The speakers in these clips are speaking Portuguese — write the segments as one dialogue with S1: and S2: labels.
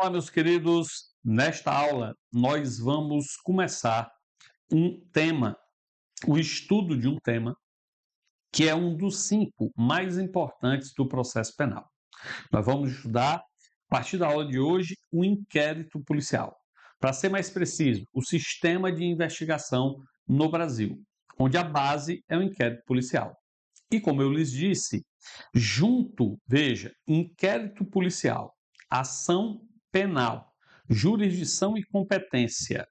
S1: Olá, meus queridos. Nesta aula, nós vamos começar um tema, o estudo de um tema que é um dos 5 mais importantes do processo penal. Nós vamos estudar, a partir da aula de hoje, o inquérito policial. Para ser mais preciso, o sistema de investigação no Brasil, onde a base é o inquérito policial. E como eu lhes disse, veja, inquérito policial, ação penal, jurisdição e competência,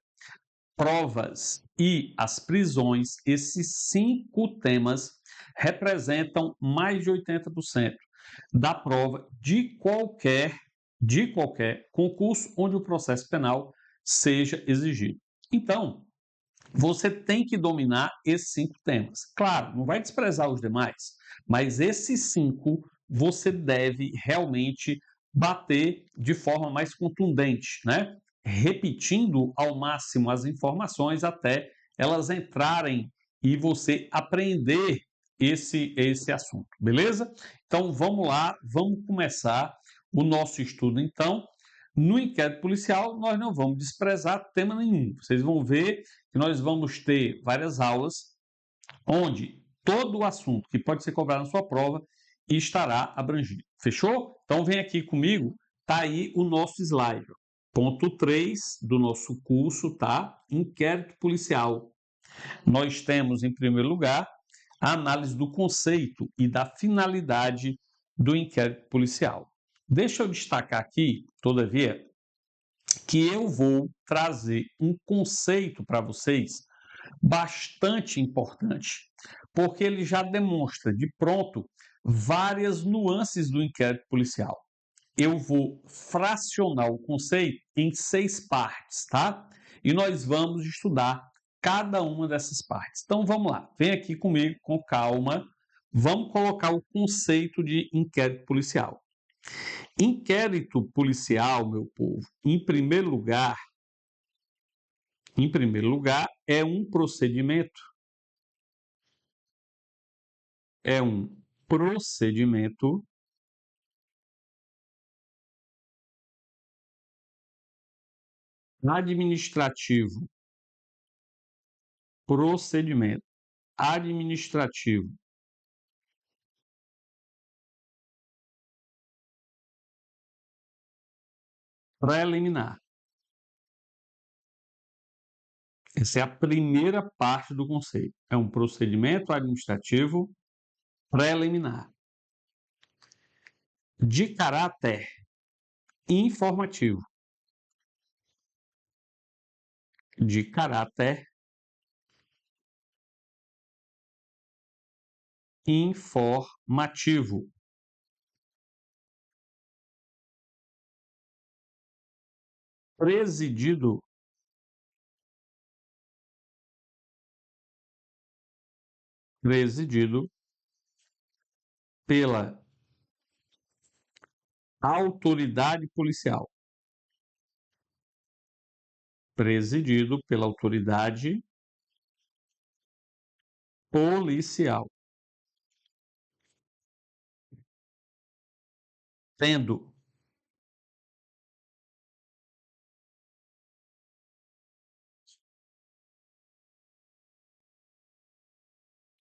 S1: provas e as prisões, esses 5 temas representam mais de 80% da prova de qualquer concurso onde o processo penal seja exigido. Então, você tem que dominar esses 5 temas. Claro, não vai desprezar os demais, mas esses 5 você deve realmente bater de forma mais contundente, né? Repetindo ao máximo as informações até elas entrarem e você aprender esse assunto, beleza? Então vamos lá, vamos começar o nosso estudo então. No inquérito policial, nós não vamos desprezar tema nenhum. Vocês vão ver que nós vamos ter várias aulas onde todo o assunto que pode ser cobrado na sua prova estará abrangido. Fechou? Então vem aqui comigo, tá aí o nosso slide. Ponto 3 do nosso curso, tá? Inquérito policial. Nós temos, em primeiro lugar, a análise do conceito e da finalidade do inquérito policial. Deixa eu destacar aqui, todavia, que eu vou trazer um conceito para vocês bastante importante, porque ele já demonstra de pronto várias nuances do inquérito policial. Eu vou fracionar o conceito em 6 partes, tá? E nós vamos estudar cada uma dessas partes. Então vamos lá, vem aqui comigo com calma. Vamos colocar o conceito de inquérito policial. Inquérito policial, meu povo, em primeiro lugar, é um procedimento administrativo, procedimento administrativo preliminar. Essa é a primeira parte do conceito. É um procedimento administrativo preliminar de caráter informativo, de caráter informativo, presidido pela autoridade policial, presidido pela autoridade policial, tendo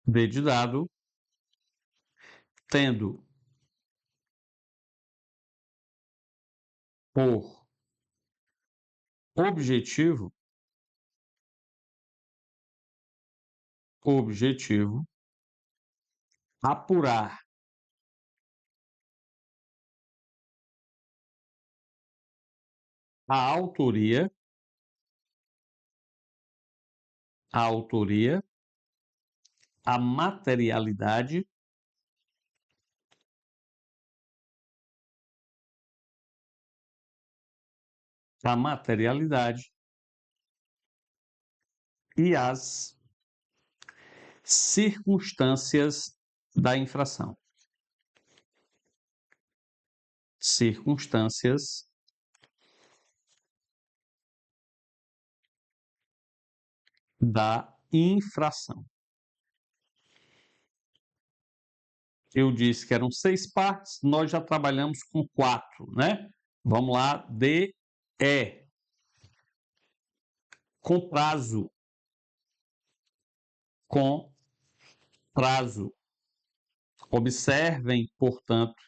S1: D de dado, tendo por objetivo apurar a autoria, a materialidade e as circunstâncias da infração. Circunstâncias da infração. Eu disse que eram 6 partes, nós já trabalhamos com 4, né? Vamos lá, D, E. Com prazo. Com prazo. Observem, portanto,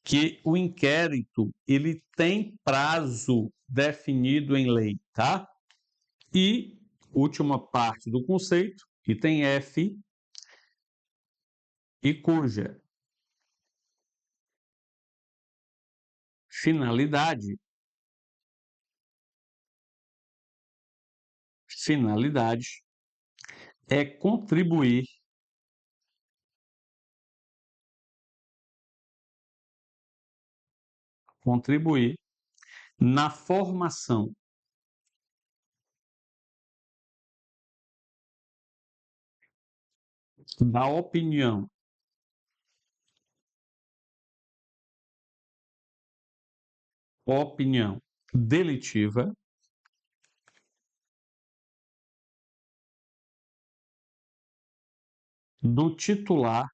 S1: que o inquérito ele tem prazo definido em lei, tá? E última parte do conceito, item F, e cuja finalidade é contribuir na formação da opinião delitiva do titular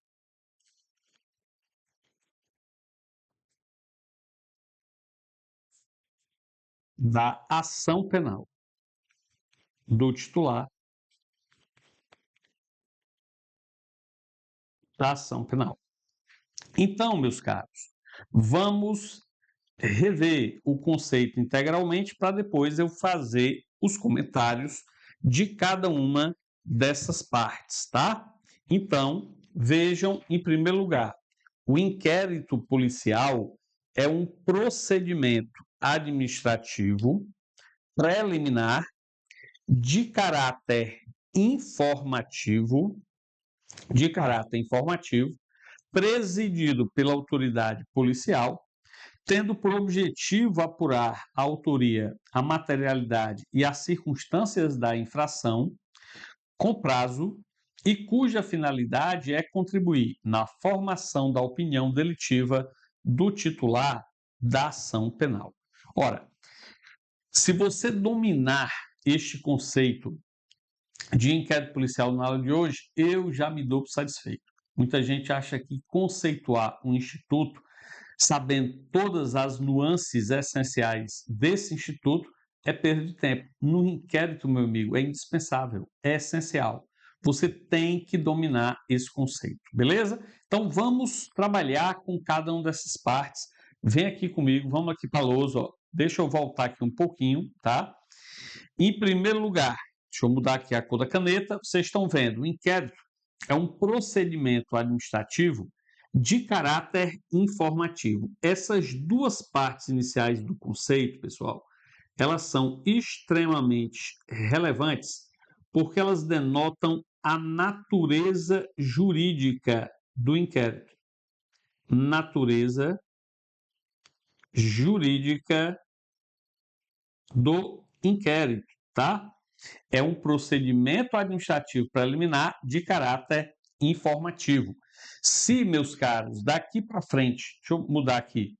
S1: da ação penal. Do titular da ação penal. Então, meus caros, vamos rever o conceito integralmente para depois eu fazer os comentários de cada uma dessas partes, tá? Então, vejam, em primeiro lugar, o inquérito policial é um procedimento administrativo preliminar de caráter informativo, presidido pela autoridade policial, tendo por objetivo apurar a autoria, a materialidade e as circunstâncias da infração, com prazo, e cuja finalidade é contribuir na formação da opinião delitiva do titular da ação penal. Ora, se você dominar este conceito de inquérito policial na aula de hoje, eu já me dou por satisfeito. Muita gente acha que conceituar um instituto, sabendo todas as nuances essenciais desse instituto, é perda de tempo. No inquérito, meu amigo, é indispensável, é essencial. Você tem que dominar esse conceito, beleza? Então vamos trabalhar com cada uma dessas partes. Vem aqui comigo, vamos aqui para a lousa, ó. Deixa eu voltar aqui um pouquinho, tá? Em primeiro lugar, deixa eu mudar aqui a cor da caneta. Vocês estão vendo, o inquérito é um procedimento administrativo de caráter informativo. Essas duas partes iniciais do conceito, pessoal, elas são extremamente relevantes porque elas denotam a natureza jurídica do inquérito. Natureza jurídica do inquérito, tá? É um procedimento administrativo preliminar de caráter informativo. Se, meus caros, daqui para frente, deixa eu mudar aqui,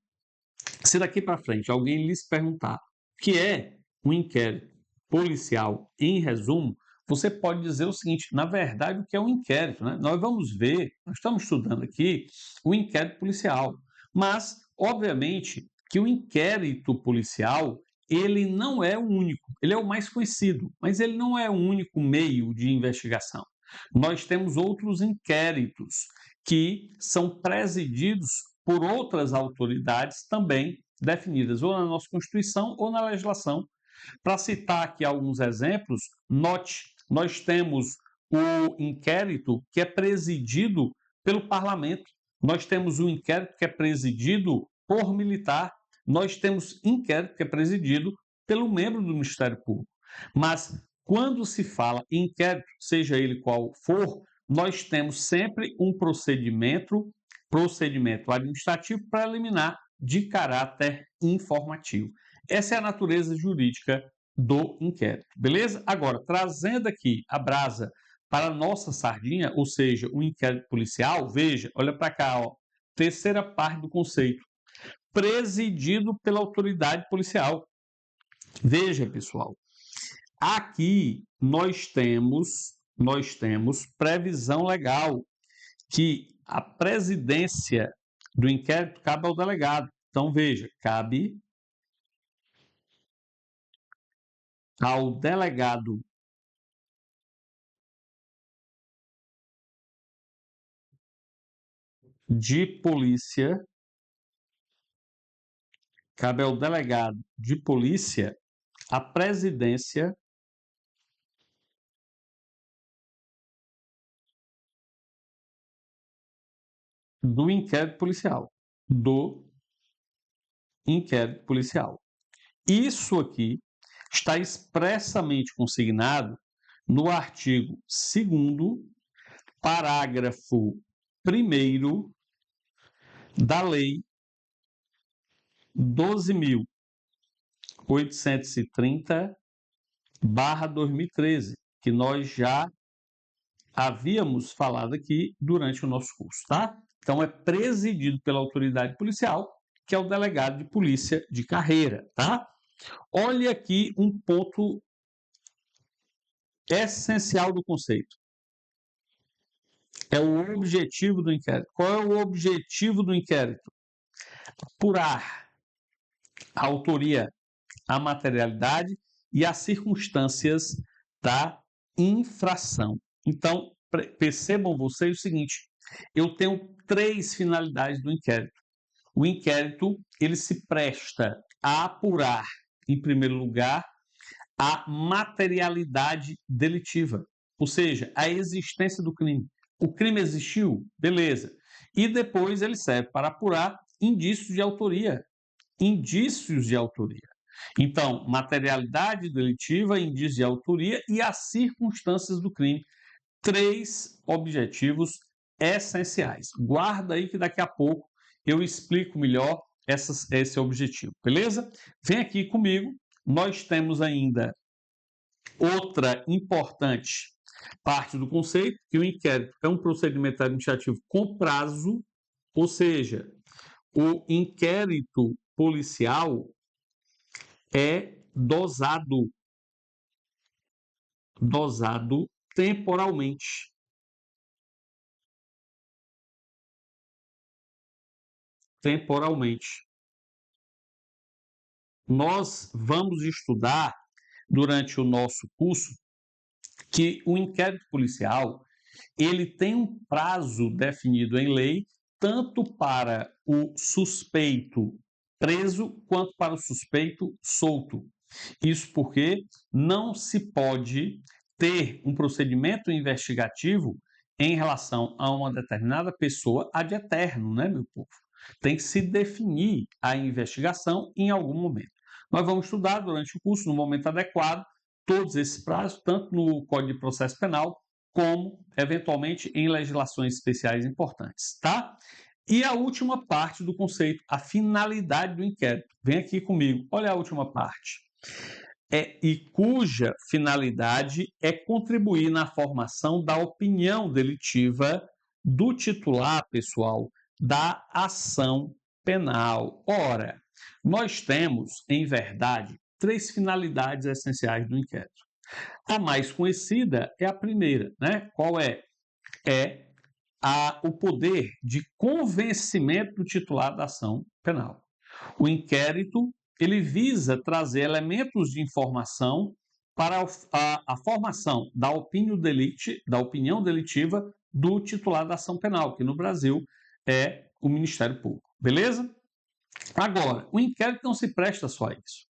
S1: se daqui para frente alguém lhes perguntar o que é um inquérito policial, em resumo, você pode dizer o seguinte: na verdade, o que é um inquérito, né? Nós vamos ver, nós estamos estudando aqui o inquérito policial, mas, obviamente, que o inquérito policial ele não é o único, ele é o mais conhecido, mas ele não é o único meio de investigação. Nós temos outros inquéritos que são presididos por outras autoridades também definidas ou na nossa Constituição ou na legislação. Para citar aqui alguns exemplos, note, nós temos o inquérito que é presidido pelo parlamento, nós temos o inquérito que é presidido por militar, nós temos inquérito que é presidido pelo membro do Ministério Público. Mas quando se fala em inquérito, seja ele qual for, nós temos sempre um procedimento administrativo preliminar de caráter informativo. Essa é a natureza jurídica do inquérito, beleza? Agora, trazendo aqui a brasa para a nossa sardinha, ou seja, o inquérito policial, veja, olha para cá, ó, terceira parte do conceito, presidido pela autoridade policial. Veja, pessoal, aqui nós temos previsão legal que a presidência do inquérito cabe ao delegado. Então, veja, cabe ao delegado de polícia, cabe ao delegado de polícia a presidência do inquérito policial. Do inquérito policial. Isso aqui está expressamente consignado no artigo 2º, parágrafo 1º da Lei 12.830/2013, que nós já havíamos falado aqui durante o nosso curso, tá? Então, é presidido pela autoridade policial, que é o delegado de polícia de carreira, tá? Olha aqui um ponto essencial do conceito. É o objetivo do inquérito. Qual é o objetivo do inquérito? Apurar a autoria, a materialidade e as circunstâncias da infração. Então, percebam vocês o seguinte, eu tenho 3 finalidades do inquérito. O inquérito, ele se presta a apurar, em primeiro lugar, a materialidade delitiva, ou seja, a existência do crime. O crime existiu? Beleza. E depois ele serve para apurar indícios de autoria. Indícios de autoria. Então, materialidade delitiva, indícios de autoria e as circunstâncias do crime. 3 objetivos essenciais. Guarda aí que daqui a pouco eu explico melhor esse objetivo, beleza? Vem aqui comigo, nós temos ainda outra importante parte do conceito, que o inquérito é um procedimento administrativo com prazo, ou seja, o inquérito policial é dosado temporalmente. Nós vamos estudar durante o nosso curso que o inquérito policial ele tem um prazo definido em lei tanto para o suspeito preso quanto para o suspeito solto. Isso porque não se pode ter um procedimento investigativo em relação a uma determinada pessoa ad eterno, né, meu povo? Tem que se definir a investigação em algum momento. Nós vamos estudar durante o curso, no momento adequado, todos esses prazos, tanto no Código de Processo Penal, como, eventualmente, em legislações especiais importantes, tá? E a última parte do conceito, a finalidade do inquérito. Vem aqui comigo, olha a última parte. E cuja finalidade é contribuir na formação da opinião delitiva do titular, pessoal, da ação penal. Ora, nós temos, em verdade, 3 finalidades essenciais do inquérito. A mais conhecida é a primeira, né? Qual é? O poder de convencimento do titular da ação penal. O inquérito ele visa trazer elementos de informação para a formação da opinião delitiva do titular da ação penal, que no Brasil é o Ministério Público. Beleza? Agora, o inquérito não se presta só a isso.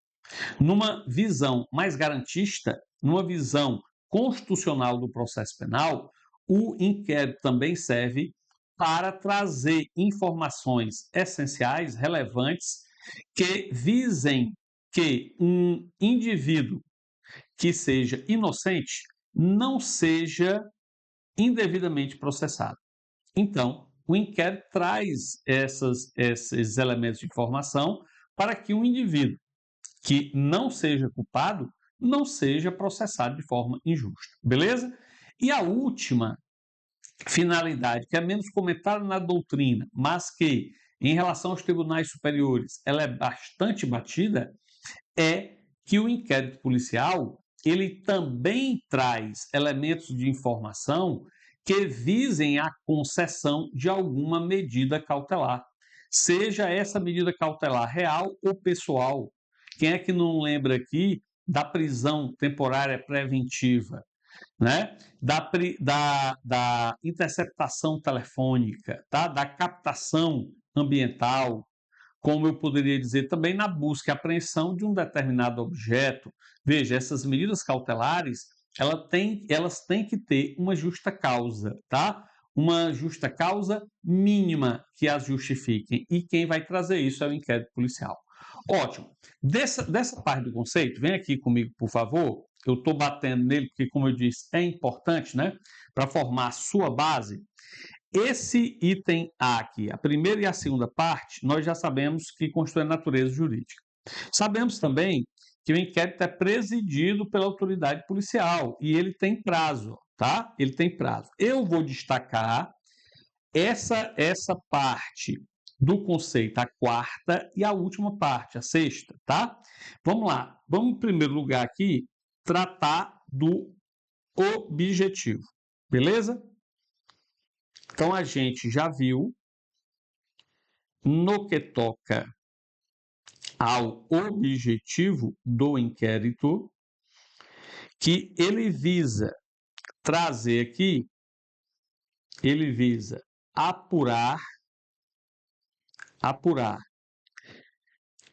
S1: Numa visão mais garantista, numa visão constitucional do processo penal, o inquérito também serve para trazer informações essenciais, relevantes, que visem que um indivíduo que seja inocente não seja indevidamente processado. Então, o inquérito traz esses elementos de informação para que um indivíduo que não seja culpado não seja processado de forma injusta, beleza? E a última finalidade, que é menos comentada na doutrina, mas que, em relação aos tribunais superiores, ela é bastante batida, é que o inquérito policial ele também traz elementos de informação que visem a concessão de alguma medida cautelar, seja essa medida cautelar real ou pessoal. Quem é que não lembra aqui da prisão temporária preventiva, né? Da interceptação telefônica, tá? Da captação ambiental, como eu poderia dizer também na busca e apreensão de um determinado objeto. Veja, essas medidas cautelares, elas têm que ter uma justa causa, tá? Uma justa causa mínima que as justifiquem. E quem vai trazer isso é o inquérito policial. Ótimo. Dessa parte do conceito, vem aqui comigo, por favor. Eu estou batendo nele porque, como eu disse, é importante, né? Para formar a sua base. Esse item A aqui, a primeira e a segunda parte, nós já sabemos que constitui a natureza jurídica. Sabemos também que o inquérito é presidido pela autoridade policial e ele tem prazo, tá? Ele tem prazo. Eu vou destacar essa parte do conceito, a quarta e a última parte, a sexta, tá? Vamos lá. Vamos, em primeiro lugar aqui, tratar do objetivo, beleza? Então, a gente já viu, no que toca ao objetivo do inquérito, que ele visa trazer aqui, ele visa apurar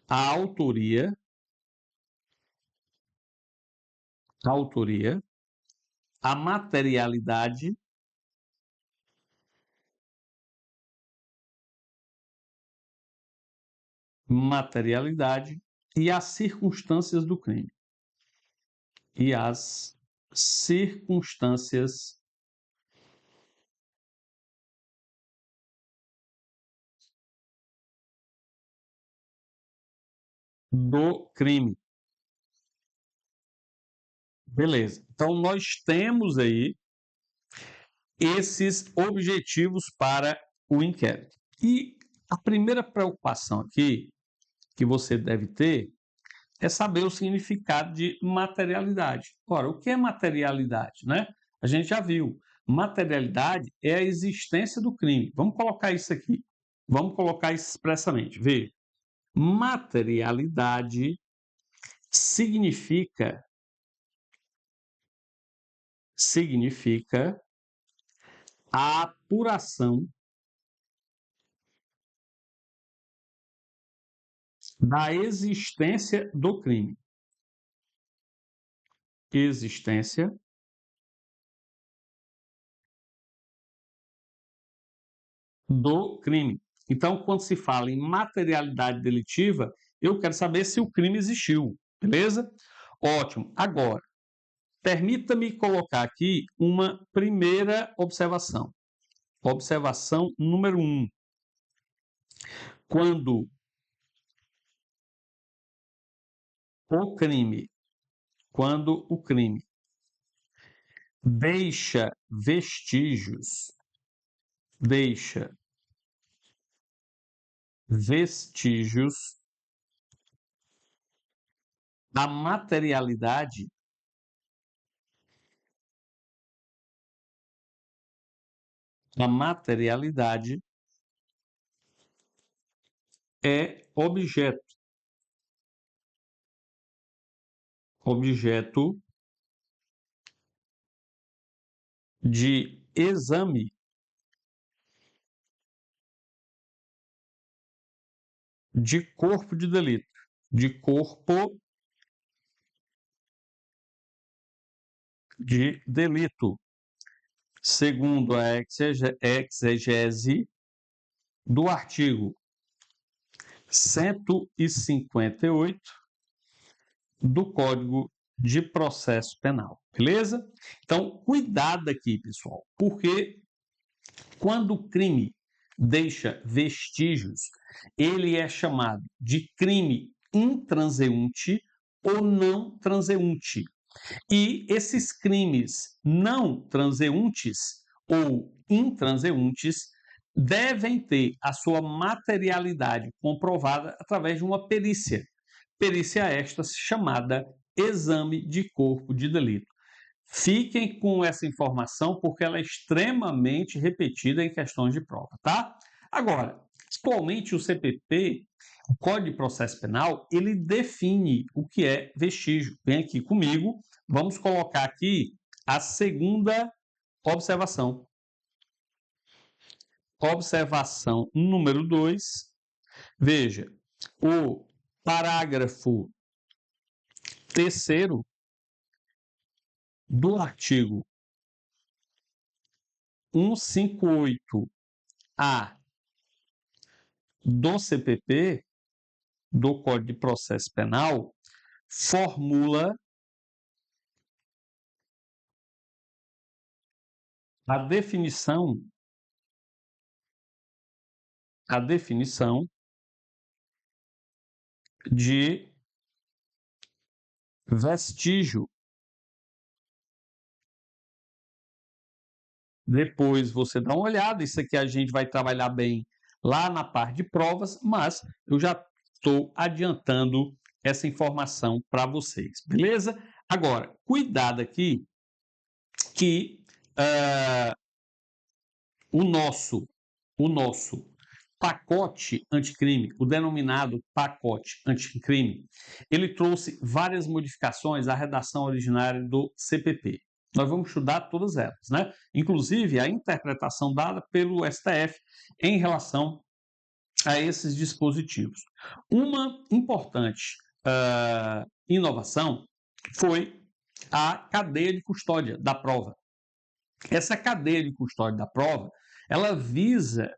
S1: a autoria, a materialidade e as circunstâncias do crime. E as circunstâncias do crime. Beleza. Então, nós temos aí esses objetivos para o inquérito. E a primeira preocupação aqui que você deve ter é saber o significado de materialidade. Ora, o que é materialidade, né? A gente já viu. Materialidade é a existência do crime. Vamos colocar isso aqui. Vamos colocar isso expressamente. Veja. Materialidade significa a apuração da existência do crime. Existência do crime. Então, quando se fala em materialidade delitiva, eu quero saber se o crime existiu, beleza? Ótimo. Agora, permita-me colocar aqui uma primeira observação. Observação número 1. Quando o crime deixa vestígios da materialidade é objeto de exame de corpo de delito, segundo a exegese do artigo 158 do Código de Processo Penal, beleza? Então, cuidado aqui, pessoal, porque quando o crime deixa vestígios, ele é chamado de crime intranseunte ou não transeunte. E esses crimes não transeuntes ou intranseuntes devem ter a sua materialidade comprovada através de uma perícia. Perícia esta chamada exame de corpo de delito. Fiquem com essa informação porque ela é extremamente repetida em questões de prova, tá? Agora, atualmente o CPP, O Código de Processo Penal, ele define o que é vestígio. Vem aqui comigo, vamos colocar aqui a segunda observação. Observação número 2. Veja, o parágrafo 3º do artigo 158-A do CPP, do Código de Processo Penal, formula a definição de vestígio. Depois você dá uma olhada, isso aqui a gente vai trabalhar bem lá na parte de provas, mas eu já estou adiantando essa informação para vocês, beleza? Agora, cuidado aqui que o nosso pacote anticrime, o denominado pacote anticrime, ele trouxe várias modificações à redação originária do CPP. Nós vamos estudar todas elas, né? Inclusive a interpretação dada pelo STF em relação a esses dispositivos. Uma importante inovação foi a cadeia de custódia da prova. Essa cadeia de custódia da prova, ela visa,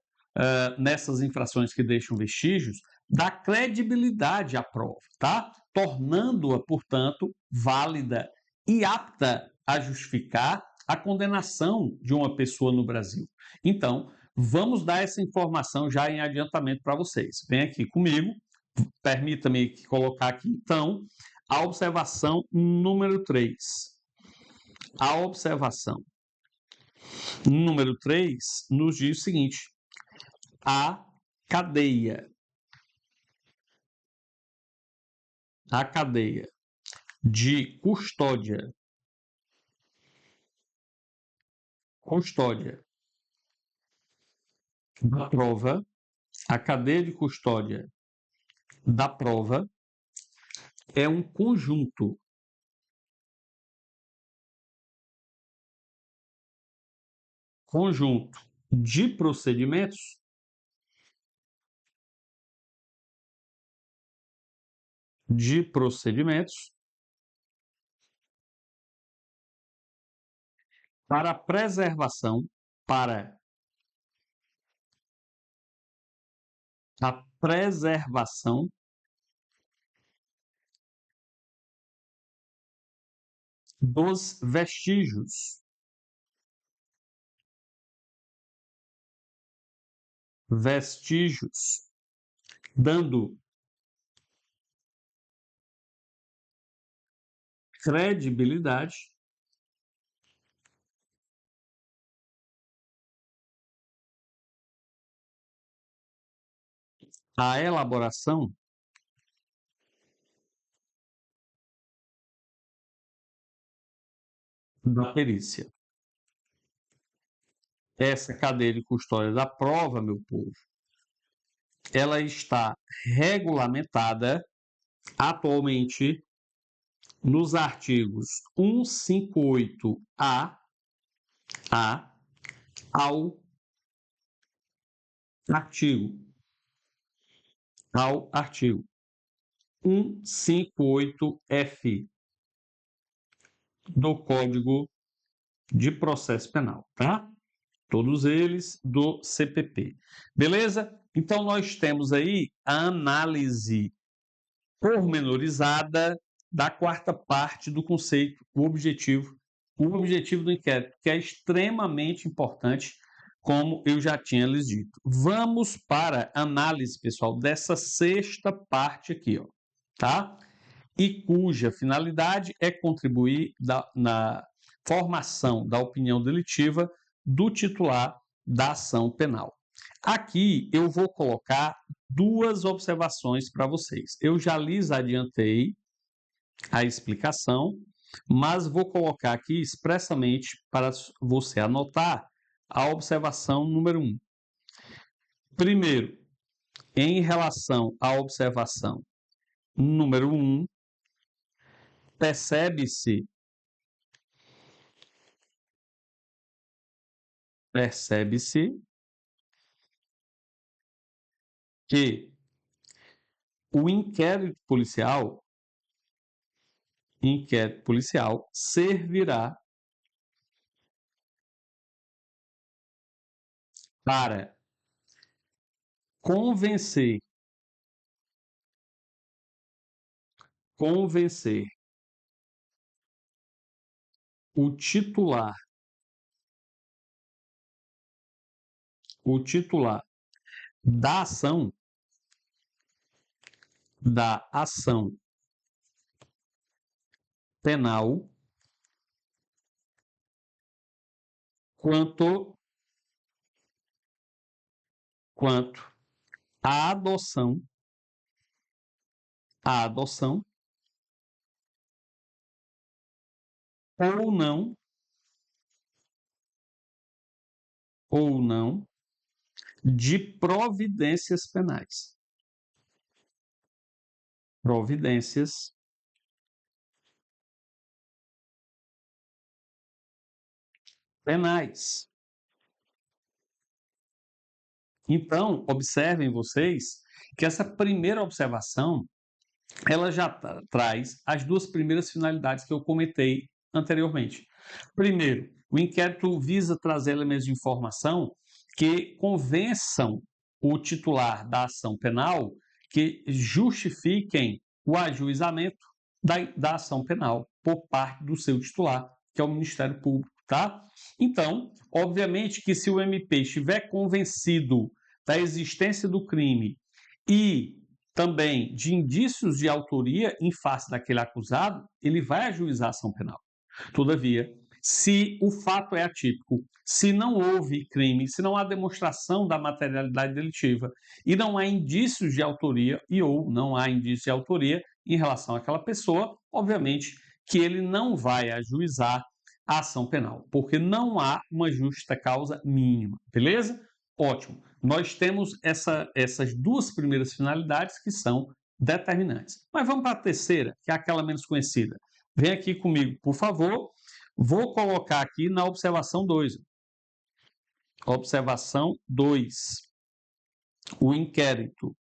S1: nessas infrações que deixam vestígios, dar credibilidade à prova, tá? Tornando-a, portanto, válida e apta a justificar a condenação de uma pessoa no Brasil. Então, vamos dar essa informação já em adiantamento para vocês. Vem aqui comigo, permita-me colocar aqui, então, a observação número 3. A observação número 3 nos diz o seguinte: a cadeia de custódia da prova, a cadeia de custódia da prova é um conjunto de procedimentos para a preservação dos vestígios, dando credibilidade à elaboração da perícia. Essa cadeia de custódia da prova, meu povo, ela está regulamentada atualmente nos artigos 158-A ao artigo 158-F do Código de Processo Penal, tá? Todos eles do CPP. Beleza? Então, nós temos aí a análise pormenorizada da quarta parte do conceito, o objetivo do inquérito, que é extremamente importante, como eu já tinha lhes dito. Vamos para a análise, pessoal, dessa sexta parte aqui, ó, tá? E cuja finalidade é contribuir na formação da opinião delitiva do titular da ação penal. Aqui eu vou colocar duas observações para vocês. Eu já lhes adiantei a explicação, mas vou colocar aqui expressamente para você anotar a observação número 1. Primeiro, em relação à observação número 1, percebe-se que o inquérito policial servirá para convencer o titular da ação penal quanto à adoção ou não de providências penais. Então, observem vocês que essa primeira observação, ela já traz as duas primeiras finalidades que eu comentei anteriormente. Primeiro, o inquérito visa trazer elementos de informação que convençam o titular da ação penal que justifiquem o ajuizamento da ação penal por parte do seu titular, que é o Ministério Público, tá? Então, obviamente que se o MP estiver convencido da existência do crime e também de indícios de autoria em face daquele acusado, ele vai ajuizar a ação penal. Todavia, se o fato é atípico, se não houve crime, se não há demonstração da materialidade delitiva e não há indícios de autoria ou não há indícios de autoria em relação àquela pessoa, obviamente que ele não vai ajuizar a ação penal, porque não há uma justa causa mínima, beleza? Ótimo. Nós temos essas duas primeiras finalidades que são determinantes. Mas vamos para a terceira, que é aquela menos conhecida. Vem aqui comigo, por favor. Vou colocar aqui na observação 2. Observação 2. O inquérito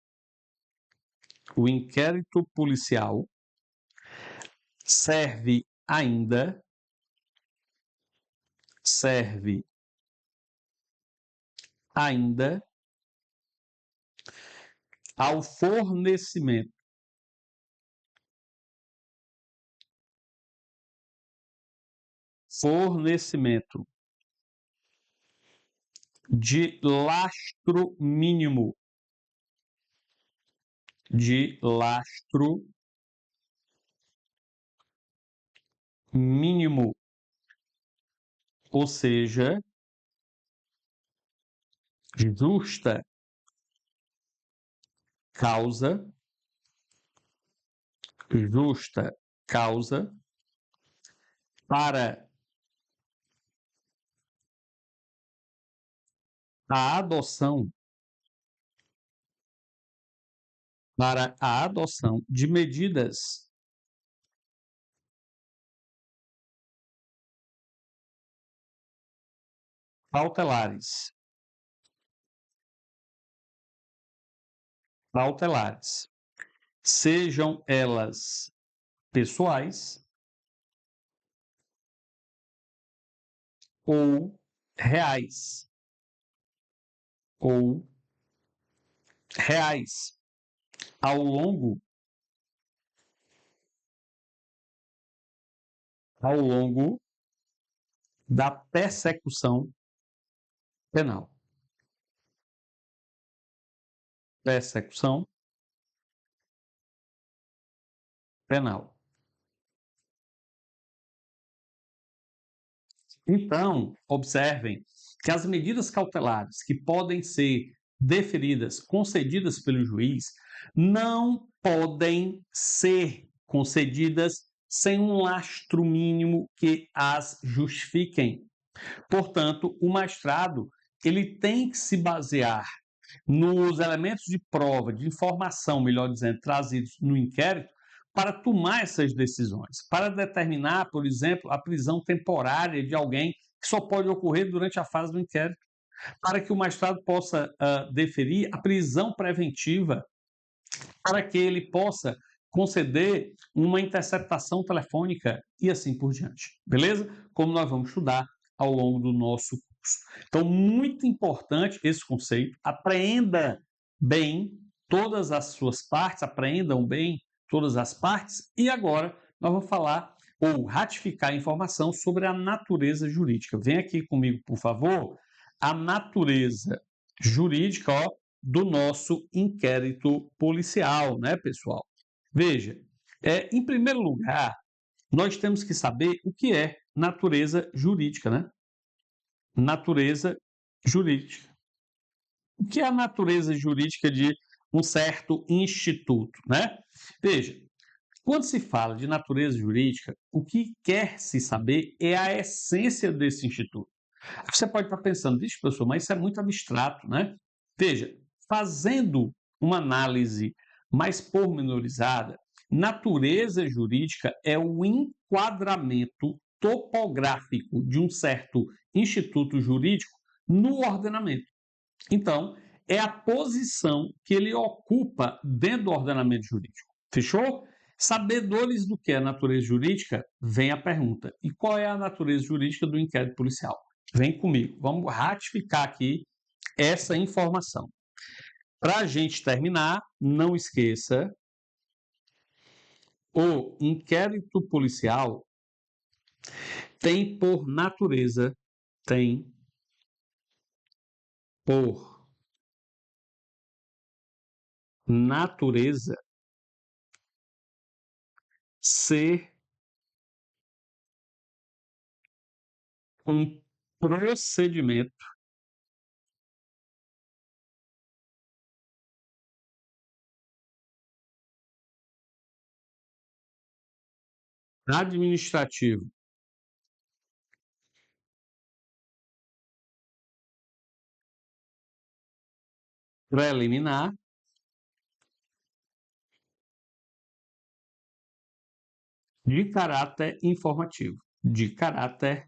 S1: policial serve ainda ao fornecimento de lastro mínimo, ou seja, justa causa para a adoção de medidas cautelares, sejam elas pessoais ou reais, ao longo da persecução penal. Então, observem que as medidas cautelares que podem ser deferidas, concedidas pelo juiz, não podem ser concedidas sem um lastro mínimo que as justifiquem. Portanto, o magistrado ele tem que se basear nos elementos de prova, de informação, melhor dizendo, trazidos no inquérito, para tomar essas decisões, para determinar, por exemplo, a prisão temporária de alguém que só pode ocorrer durante a fase do inquérito, para que o magistrado possa deferir a prisão preventiva, para que ele possa conceder uma interceptação telefônica e assim por diante. Beleza? Como nós vamos estudar ao longo do nosso curso. Então, muito importante esse conceito. Apreenda bem todas as suas partes, apreendam bem todas as partes. E agora nós vamos falar ou ratificar a informação sobre a natureza jurídica. Vem aqui comigo, por favor, a natureza jurídica, ó, do nosso inquérito policial, né, pessoal? Veja, em primeiro lugar, nós temos que saber o que é natureza jurídica, né? Natureza jurídica. O que é a natureza jurídica de um certo instituto, né? Veja, quando se fala de natureza jurídica, o que quer se saber é a essência desse instituto. Você pode estar pensando, vixe, professor, mas isso é muito abstrato, né? Veja, fazendo uma análise mais pormenorizada, natureza jurídica é o enquadramento topográfico de um certo instituto jurídico no ordenamento. Então, é a posição que ele ocupa dentro do ordenamento jurídico. Fechou? Sabedores do que é a natureza jurídica, vem a pergunta: e qual é a natureza jurídica do inquérito policial? Vem comigo, vamos ratificar aqui essa informação. Para a gente terminar, não esqueça, o inquérito policial tem por natureza ser um procedimento administrativo preliminar de caráter informativo, de caráter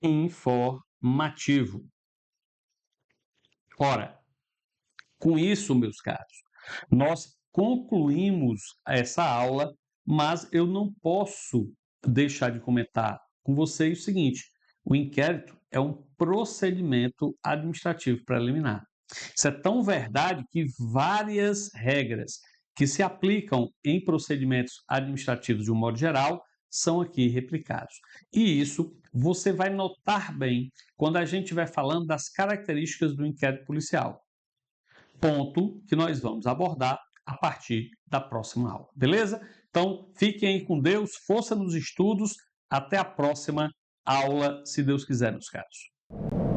S1: informativo. Ora, com isso, meus caros, nós concluímos essa aula, mas eu não posso deixar de comentar com vocês o seguinte: o inquérito é um procedimento administrativo preliminar. Isso é tão verdade que várias regras que se aplicam em procedimentos administrativos de um modo geral são aqui replicados. E isso você vai notar bem quando a gente estiver falando das características do inquérito policial. Ponto que nós vamos abordar a partir da próxima aula, beleza? Então, fiquem aí com Deus, força nos estudos, até a próxima aula, se Deus quiser, meus caros.